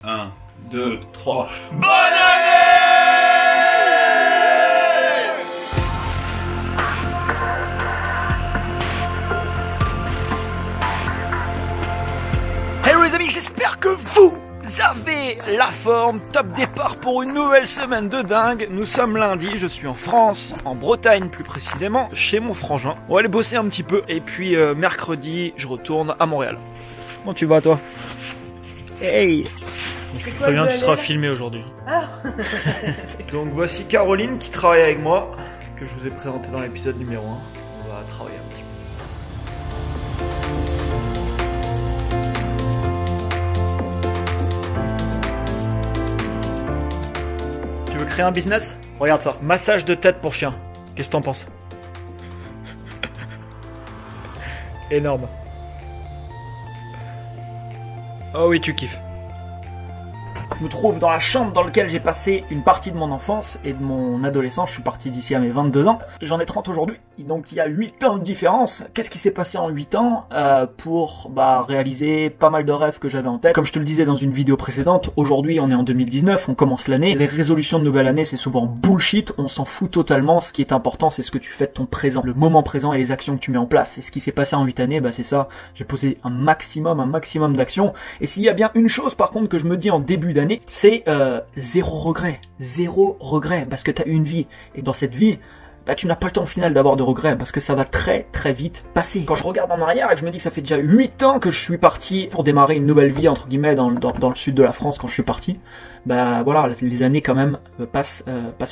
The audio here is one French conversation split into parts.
1, 2, 3. Bonne année! Hello les amis, j'espère que vous avez la forme. Top départ pour une nouvelle semaine de dingue. Nous sommes lundi, je suis en France, en Bretagne plus précisément, chez mon frangin. On va aller bosser un petit peu et puis mercredi, je retourne à Montréal. Comment tu vas toi? Hey! Très bien, tu seras filmé aujourd'hui. Ah. Donc voici Caroline qui travaille avec moi, que je vous ai présenté dans l'épisode numéro 1. On va travailler un petit peu. Tu veux créer un business? Regarde ça, massage de tête pour chien. Qu'est-ce que t'en penses? Énorme. Oh oui, tu kiffes. Je me trouve dans la chambre dans laquelle j'ai passé une partie de mon enfance et de mon adolescence. Je suis parti d'ici à mes 22 ans. J'en ai 30 aujourd'hui. Donc il y a 8 ans de différence. Qu'est-ce qui s'est passé en 8 ans pour réaliser pas mal de rêves que j'avais en tête? Comme je te le disais dans une vidéo précédente, aujourd'hui on est en 2019, on commence l'année. Les résolutions de nouvelle année c'est souvent bullshit, on s'en fout totalement. Ce qui est important c'est ce que tu fais de ton présent, le moment présent et les actions que tu mets en place. Et ce qui s'est passé en 8 années, c'est ça. J'ai posé un maximum d'actions. Et s'il y a bien une chose par contre que je me dis en début d'année, c'est zéro regret, parce que t'as eu une vie, et dans cette vie, tu n'as pas le temps au final d'avoir de regrets, parce que ça va très vite passer. Quand je regarde en arrière et que je me dis que ça fait déjà 8 ans que je suis parti pour démarrer une nouvelle vie, entre guillemets, dans le sud de la France quand je suis parti, voilà, les années quand même passent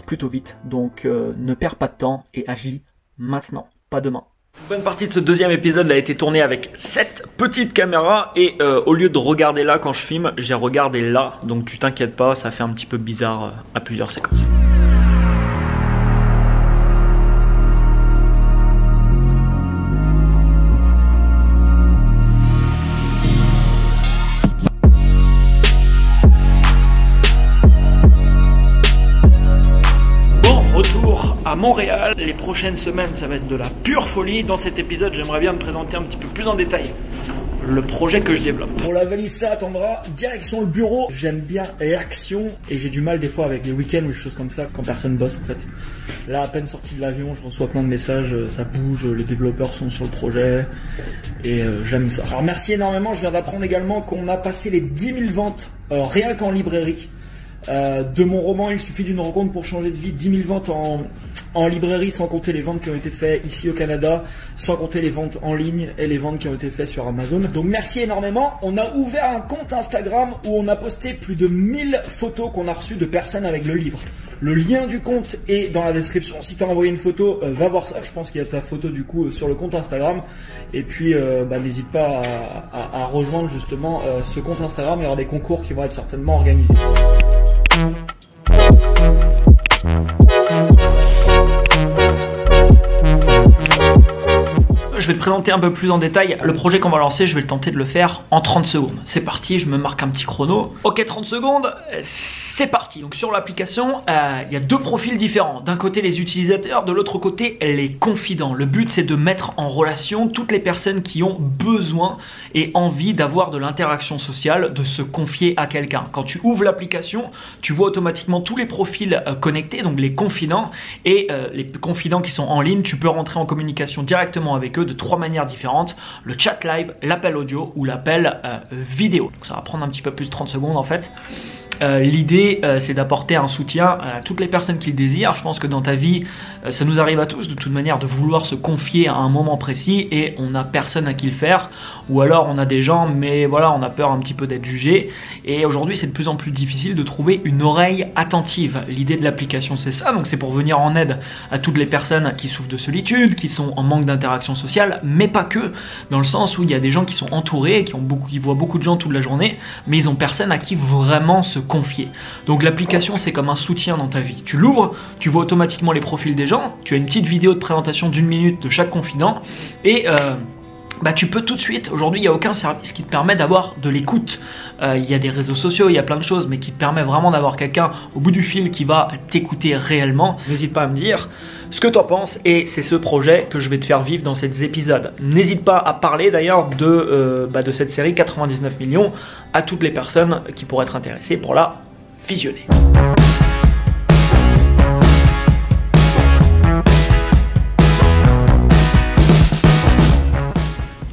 plutôt vite. Donc ne perds pas de temps et agis maintenant, pas demain. Une bonne partie de ce deuxième épisode a été tournée avec cette petite caméra et au lieu de regarder là quand je filme, j'ai regardé là, donc tu t'inquiètes pas, ça fait un petit peu bizarre à plusieurs séquences. À Montréal, les prochaines semaines ça va être de la pure folie. Dans cet épisode j'aimerais bien te présenter un petit peu plus en détail le projet que je développe. Pour la valise ça attendra, direction le bureau. J'aime bien l'action et j'ai du mal des fois avec les week-ends ou des choses comme ça quand personne bosse en fait. Là à peine sorti de l'avion je reçois plein de messages, ça bouge, les développeurs sont sur le projet et j'aime ça. Alors merci énormément, je viens d'apprendre également qu'on a passé les 10 000 ventes rien qu'en librairie. De mon roman Il suffit d'une rencontre pour changer de vie, 10 000 ventes en librairie sans compter les ventes qui ont été faites ici au Canada, sans compter les ventes en ligne et les ventes qui ont été faites sur Amazon. Donc merci énormément. On a ouvert un compte Instagram où on a posté plus de 1000 photos qu'on a reçues de personnes avec le livre. Le lien du compte est dans la description. Si tu as envoyé une photo, va voir ça. Je pense qu'il y a ta photo du coup sur le compte Instagram. Et puis n'hésite pas à rejoindre justement ce compte Instagram. Il y aura des concours qui vont être certainement organisés. Je vais te présenter un peu plus en détail le projet qu'on va lancer. Je vais tenter de le faire en 30 secondes. C'est parti, je me marque un petit chrono. Ok, 30 secondes, c'est parti. Donc sur l'application, il y a deux profils différents. D'un côté les utilisateurs, de l'autre côté les confidents. Le but c'est de mettre en relation toutes les personnes qui ont besoin et envie d'avoir de l'interaction sociale, de se confier à quelqu'un. Quand tu ouvres l'application, tu vois automatiquement tous les profils connectés, donc les confidents. Et les confidents qui sont en ligne, tu peux rentrer en communication directement avec eux de 3 manières différentes: le chat live, l'appel audio ou l'appel vidéo. Donc ça va prendre un petit peu plus de 30 secondes en fait. L'idée c'est d'apporter un soutien à toutes les personnes qui le désirent. Je pense que dans ta vie ça nous arrive à tous de toute manière de vouloir se confier à un moment précis et on n'a personne à qui le faire, ou alors on a des gens mais voilà on a peur un petit peu d'être jugé, et aujourd'hui c'est de plus en plus difficile de trouver une oreille attentive. L'idée de l'application c'est ça, donc c'est pour venir en aide à toutes les personnes qui souffrent de solitude, qui sont en manque d'interaction sociale, mais pas que, dans le sens où il y a des gens qui sont entourés, qui voient beaucoup de gens toute la journée, mais ils ont personne à qui vraiment se confier. Donc l'application c'est comme un soutien dans ta vie. Tu l'ouvres, tu vois automatiquement les profils des gens, tu as une petite vidéo de présentation d'1 minute de chaque confident et bah tu peux tout de suite, aujourd'hui il n'y a aucun service qui te permet d'avoir de l'écoute. Il y a des réseaux sociaux, il y a plein de choses, mais qui te permet vraiment d'avoir quelqu'un au bout du fil qui va t'écouter réellement. N'hésite pas à me dire ce que tu en penses, et c'est ce projet que je vais te faire vivre dans ces épisodes. N'hésite pas à parler d'ailleurs de cette série 99 millions à toutes les personnes qui pourraient être intéressées pour la visionner.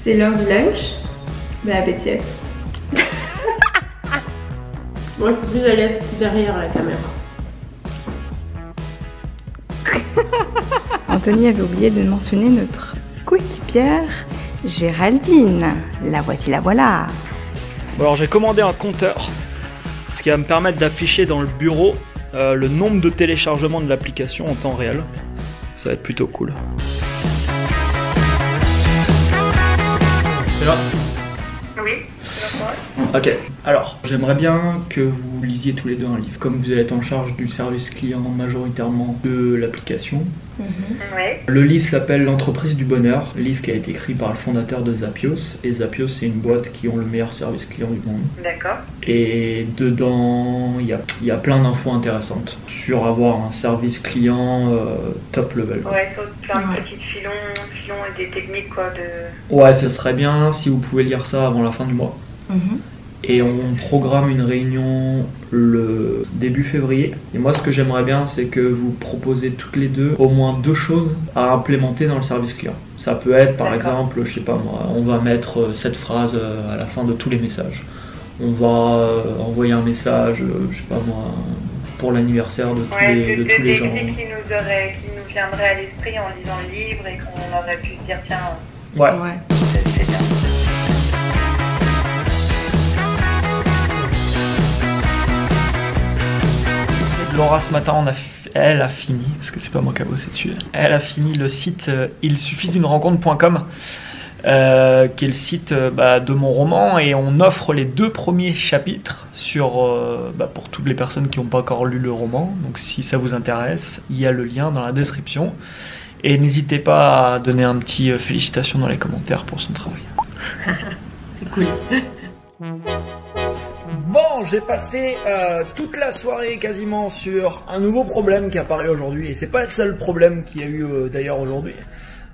C'est l'heure du lunch. Bon appétit à tous. Moi, je suis plus à l'aise derrière la caméra. Anthony avait oublié de mentionner notre coéquipière, Géraldine. La voici, la voilà. Bon, alors j'ai commandé un compteur, ce qui va me permettre d'afficher dans le bureau le nombre de téléchargements de l'application en temps réel. Ça va être plutôt cool. C'est là ? Oui. Ok, alors j'aimerais bien que vous lisiez tous les deux un livre, comme vous allez être en charge du service client majoritairement de l'application. Oui. Le livre s'appelle L'entreprise du bonheur, livre qui a été écrit par le fondateur de Zapios, et Zapios c'est une boîte qui ont le meilleur service client du monde. D'accord. Et dedans il y a plein d'infos intéressantes sur avoir un service client top level. Ouais, sur plein de petites filons et des techniques quoi de. Ouais, ce serait bien si vous pouvez lire ça avant la fin du mois. Et on programme une réunion le début février. Et moi, ce que j'aimerais bien, c'est que vous proposez toutes les deux au moins 2 choses à implémenter dans le service client. Ça peut être, par exemple, je sais pas moi, on va mettre cette phrase à la fin de tous les messages. On va envoyer un message, je sais pas moi, pour l'anniversaire de tous les gens. Des idées qui nous viendraient à l'esprit en lisant le livre et qu'on aurait pu se dire tiens. Ouais. C'est bien. Laura ce matin, elle a fini, parce que c'est pas moi qui a bossé dessus, elle a fini le site il suffit d'une rencontre.com, qui est le site de mon roman, et on offre les 2 premiers chapitres pour toutes les personnes qui n'ont pas encore lu le roman. Donc si ça vous intéresse, il y a le lien dans la description, et n'hésitez pas à donner un petit félicitations dans les commentaires pour son travail. C'est cool. Bon, j'ai passé toute la soirée quasiment sur un nouveau problème qui apparaît aujourd'hui, et c'est pas le seul problème qu'il y a eu d'ailleurs aujourd'hui.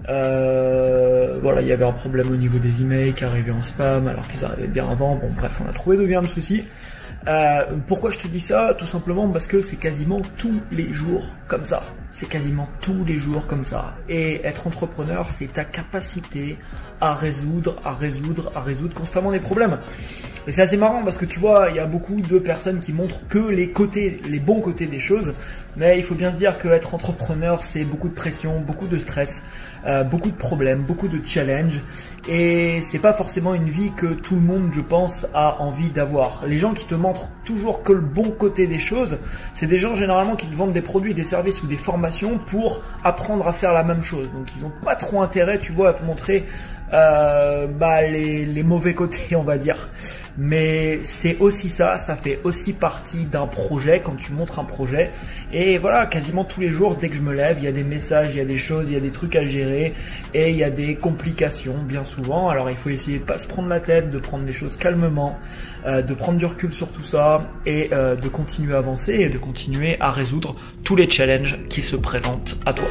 Voilà, il y avait un problème au niveau des emails qui arrivaient en spam alors qu'ils arrivaient bien avant. Bon bref, on a trouvé d'où vient le souci. Pourquoi je te dis ça? Tout simplement parce que c'est quasiment tous les jours comme ça. C'est quasiment tous les jours comme ça. Et être entrepreneur, c'est ta capacité à résoudre constamment des problèmes. Et c'est assez marrant parce que tu vois, il y a beaucoup de personnes qui montrent que les bons côtés des choses. Mais il faut bien se dire qu'être entrepreneur, c'est beaucoup de pression, beaucoup de stress, beaucoup de problèmes, beaucoup de challenges. Et c'est pas forcément une vie que tout le monde, je pense, a envie d'avoir. Les gens qui te montrent toujours que le bon côté des choses, c'est des gens généralement qui te vendent des produits, des services ou des formations pour apprendre à faire la même chose. Donc ils ont pas trop intérêt, tu vois, à te montrer les mauvais côtés, on va dire. Mais c'est aussi ça fait aussi partie d'un projet quand tu montres un projet. Et voilà, quasiment tous les jours, dès que je me lève, il y a des messages, il y a des choses, il y a des trucs à gérer, et il y a des complications bien souvent. Alors il faut essayer de pas se prendre la tête, de prendre les choses calmement, de prendre du recul sur tout ça, et de continuer à avancer et de continuer à résoudre tous les challenges qui se présentent à toi.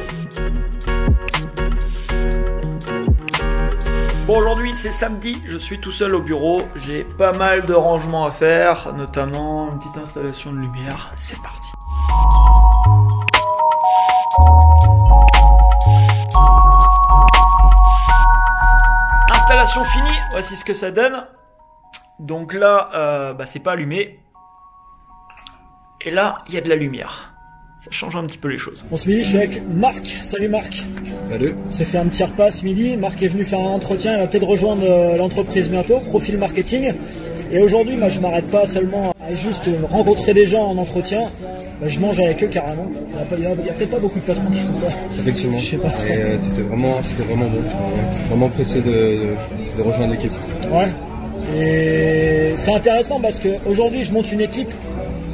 Bon, aujourd'hui c'est samedi, je suis tout seul au bureau, j'ai pas mal de rangements à faire, notamment une petite installation de lumière. C'est parti. Installation finie, voici ce que ça donne. Donc là, c'est pas allumé. Et là, il y a de la lumière. Ça change un petit peu les choses. Bon, ce midi, je suis avec Marc. Salut Marc. Salut. On s'est fait un petit repas ce midi. Marc est venu faire un entretien. Il va peut-être rejoindre l'entreprise bientôt, Profil Marketing. Et aujourd'hui, je m'arrête pas seulement à juste rencontrer des gens en entretien. Je mange avec eux carrément. Il y a peut-être pas beaucoup de patrons qui font ça. Effectivement. Je sais pas. Et c'était vraiment bon. Vraiment pressé de rejoindre l'équipe. Ouais. Et c'est intéressant parce qu'aujourd'hui, je monte une équipe.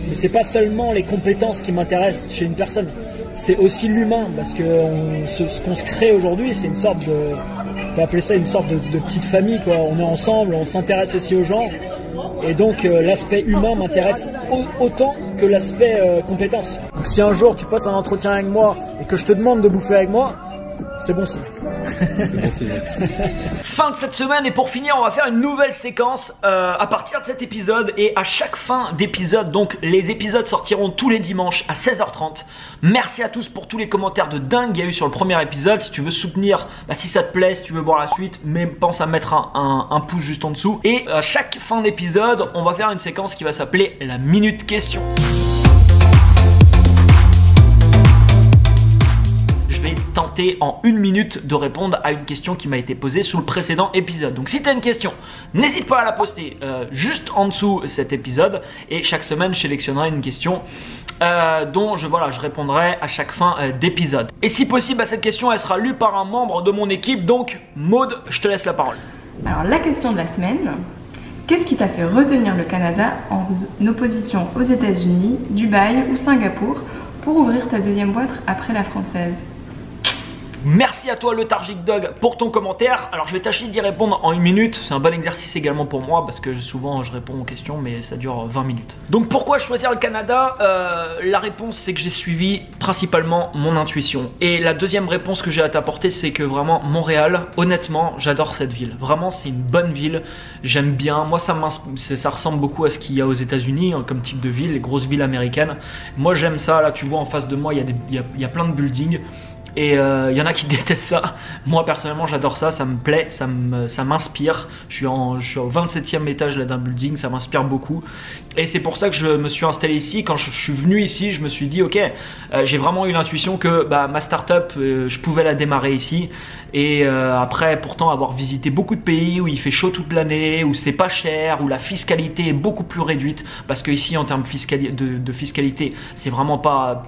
Mais c'est pas seulement les compétences qui m'intéressent chez une personne, c'est aussi l'humain, parce que ce qu'on se crée aujourd'hui, c'est une sorte peut appeler ça une sorte de petite famille, quoi. On est ensemble, on s'intéresse aussi aux gens. Et donc l'aspect humain m'intéresse autant que l'aspect compétence. Donc si un jour tu passes un entretien avec moi et que je te demande de bouffer avec moi, c'est bon signe. C'est bon signe. Fin de cette semaine, et pour finir on va faire une nouvelle séquence à partir de cet épisode, et à chaque fin d'épisode, donc les épisodes sortiront tous les dimanches à 16h30. Merci à tous pour tous les commentaires de dingue qu'il y a eu sur le premier épisode. Si tu veux soutenir, si ça te plaît, si tu veux voir la suite, mais pense à mettre un pouce juste en dessous. Et à chaque fin d'épisode on va faire une séquence qui va s'appeler la minute question. Tenter en 1 minute de répondre à une question qui m'a été posée sous le précédent épisode. Donc si tu as une question, n'hésite pas à la poster juste en dessous cet épisode, et chaque semaine je sélectionnerai une question dont je répondrai à chaque fin d'épisode. Et si possible, cette question elle sera lue par un membre de mon équipe. Donc Maud, je te laisse la parole. Alors la question de la semaine: qu'est-ce qui t'a fait retenir le Canada en opposition aux États-Unis, Dubaï ou Singapour pour ouvrir ta deuxième boîte après la française? Merci à toi Lethargic Dog pour ton commentaire. Alors je vais tâcher d'y répondre en 1 minute. C'est un bon exercice également pour moi parce que souvent je réponds aux questions mais ça dure 20 minutes. Donc pourquoi choisir le Canada? La réponse c'est que j'ai suivi principalement mon intuition. Et la deuxième réponse que j'ai à t'apporter, c'est que vraiment Montréal, honnêtement j'adore cette ville. Vraiment c'est une bonne ville, j'aime bien. Moi ça ressemble beaucoup à ce qu'il y a aux États-Unis comme type de ville, les grosses villes américaines. Moi j'aime ça. Là tu vois en face de moi il y a plein de buildings. Et il y en a qui détestent ça. Moi personnellement j'adore ça, ça me plaît, ça m'inspire. Je suis au 27e étage d'un building, ça m'inspire beaucoup. Et c'est pour ça que je me suis installé ici. Quand je suis venu ici, je me suis dit ok, j'ai vraiment eu l'intuition que ma startup, je pouvais la démarrer ici. Et après pourtant avoir visité beaucoup de pays où il fait chaud toute l'année, où c'est pas cher, où la fiscalité est beaucoup plus réduite. Parce que ici en termes de fiscalité, c'est vraiment pas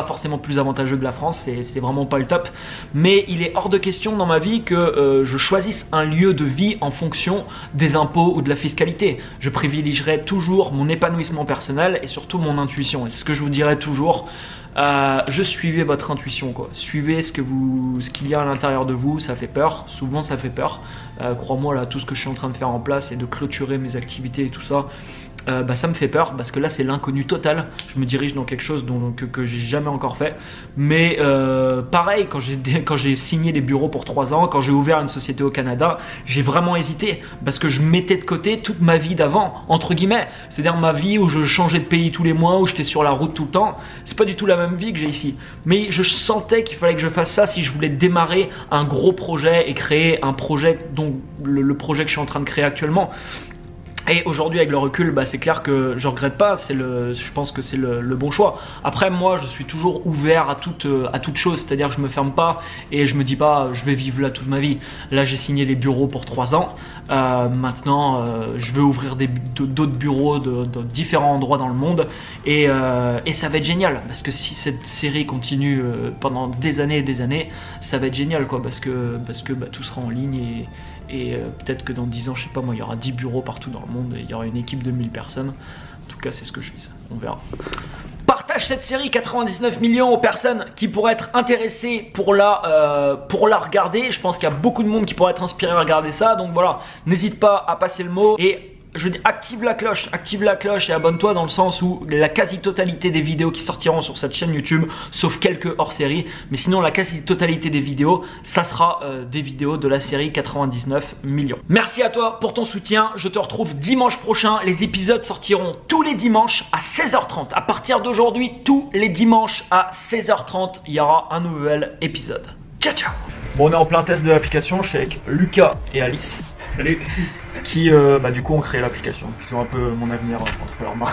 forcément plus avantageux que la France, c'est vraiment pas le top. Mais il est hors de question dans ma vie que je choisisse un lieu de vie en fonction des impôts ou de la fiscalité. Je privilégierai toujours mon épanouissement personnel et surtout mon intuition. Et c'est ce que je vous dirai toujours. Je suivez votre intuition, quoi. Suivez ce qu'il y a à l'intérieur de vous. Ça fait peur, souvent ça fait peur. Crois-moi là, tout ce que je suis en train de faire en place et de clôturer mes activités et tout ça, ça me fait peur parce que là c'est l'inconnu total. Je me dirige dans quelque chose que j'ai jamais encore fait. Mais pareil, quand j'ai signé les bureaux pour 3 ans, quand j'ai ouvert une société au Canada, j'ai vraiment hésité parce que je mettais de côté toute ma vie d'avant, entre guillemets. C'est-à-dire ma vie où je changeais de pays tous les mois, où j'étais sur la route tout le temps. C'est pas du tout la même vie que j'ai ici. Mais je sentais qu'il fallait que je fasse ça si je voulais démarrer un gros projet et créer un projet dont le projet que je suis en train de créer actuellement. Et aujourd'hui avec le recul, c'est clair que je regrette pas, je pense que c'est le bon choix. Après moi je suis toujours ouvert à toute chose, c'est-à-dire que je me ferme pas et je me dis pas je vais vivre là toute ma vie. Là j'ai signé les bureaux pour 3 ans, maintenant je vais ouvrir d'autres bureaux de différents endroits dans le monde et ça va être génial parce que si cette série continue pendant des années et des années, ça va être génial quoi, parce que tout sera en ligne et peut-être que dans 10 ans, je sais pas moi, il y aura 10 bureaux partout dans le monde et il y aura une équipe de 1000 personnes. En tout cas, c'est ce que je vise. On verra. Partage cette série 99 millions aux personnes qui pourraient être intéressées pour la regarder. Je pense qu'il y a beaucoup de monde qui pourrait être inspiré à regarder ça. Donc voilà, n'hésite pas à passer le mot et je dis active la cloche et abonne-toi dans le sens où la quasi-totalité des vidéos qui sortiront sur cette chaîne YouTube, sauf quelques hors-série, mais sinon la quasi-totalité des vidéos, ça sera des vidéos de la série 99 millions. Merci à toi pour ton soutien, je te retrouve dimanche prochain, les épisodes sortiront tous les dimanches à 16h30. À partir d'aujourd'hui, tous les dimanches à 16h30, il y aura un nouvel épisode. Ciao ciao. Bon, on est en plein test de l'application, je suis avec Lucas et Alice. Salut. Qui du coup ont créé l'application, qui ont un peu mon avenir entre leurs mains.